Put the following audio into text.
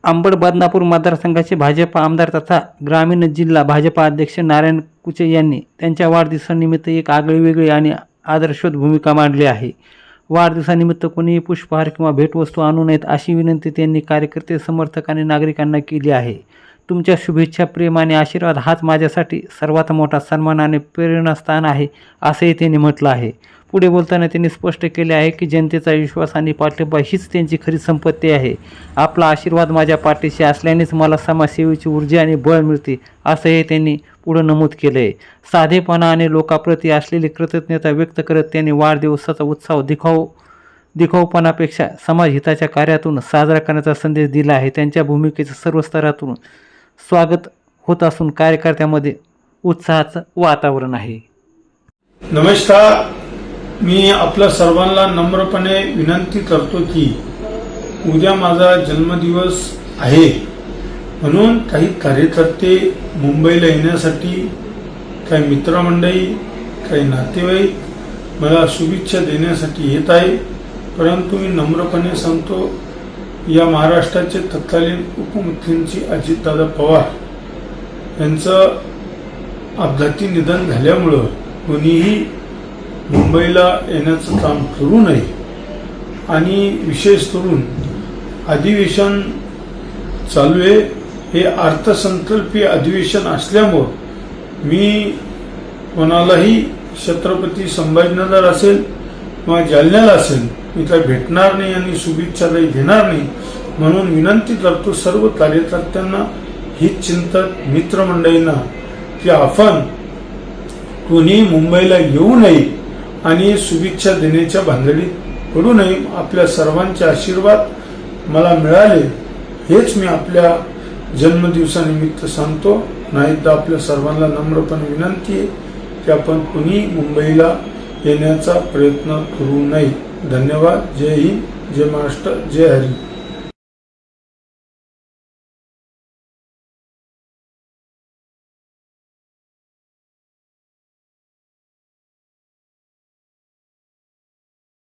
अंबड बदनापूर मतदारसंघाचे भाजप आमदार तथा ग्रामीण जिल्हा भाजपा अध्यक्ष नारायण कुचे यांनी त्यांच्या वाढदिवसानिमित्त एक आगळीवेगळी आणि आदर्शवत भूमिका मांडली आहे. वाढदिवसानिमित्त कोणीही पुष्पहार किंवा भेटवस्तू आणू नयेत अशी विनंती त्यांनी कार्यकर्ते, समर्थक आणि नागरिकांना केली आहे. तुमच्या शुभेच्छा, प्रेम आणि आशीर्वाद हाच माझ्यासाठी सर्वात मोठा सन्मान आणि प्रेरणास्थान आहे, असंही त्यांनी म्हटलं आहे. पुढे बोलताना त्यांनी स्पष्ट केले आहे की जनतेचा विश्वास आणि पाठिंबा हीच त्यांची खरी संपत्ती आहे. आपला आशीर्वाद माझ्या पाठीशी असल्यानेच मला समाजसेवेची ऊर्जा आणि बळ मिळते, असंही त्यांनी पुढे नमूद केलं आहे. साधेपणा आणि लोकांप्रती असलेली कृतज्ञता व्यक्त करत त्यांनी वाढदिवसाचा उत्सव दिखाऊपणापेक्षा समाजहिताच्या कार्यातून साजरा करण्याचा संदेश दिला आहे. त्यांच्या भूमिकेचं सर्व स्तरातून स्वागत होत असून कार्यकर्त्यांमध्ये उत्साहाचं वातावरण आहे. नमस्कार. मी आपल्या सर्वांना नम्रपणे विनंती करतो की उद्या माझा जन्मदिवस आहे, म्हणून काही कार्यकर्ते मुंबईला येण्यासाठी, काही मित्रमंडळी, काही नातेवाईक मला शुभेच्छा देण्यासाठी येत आहे. परंतु मी नम्रपणे सांगतो, या महाराष्ट्राचे तत्कालीन उपमुख्यमंत्री अजितदादा पवार यांचं अपघाती निधन झाल्यामुळं कोणीही मुंबईला येण्याचं काम करू नये. आणि विशेष करून अधिवेशन चालू आहे, हे अर्थसंकल्पीय अधिवेशन असल्यामुळं मी कोणालाही छत्रपती संभाजीनगर असेल किंवा जालन्याला असेल मी काही भेटणार नाही आणि शुभेच्छा काही घेणार नाही. म्हणून विनंती करतो सर्व कार्यकर्त्यांना, हितचिंतक मित्रमंडळींना की आपण कोणी मुंबईला येऊ नये आणि शुभेच्छा देण्याच्या भानगडीत पडू नये. आपल्या सर्वांचे आशीर्वाद मला मिळाले हेच मी आपल्या जन्मदिवसानिमित्त सांगतो. नाहीतर आपल्या सर्वांना नम्रपणे विनंती आहे की आपण कुणी मुंबईला येण्याचा प्रयत्न करू नये. धन्यवाद. जय हिंद, जय महाराष्ट्र, जय हरी.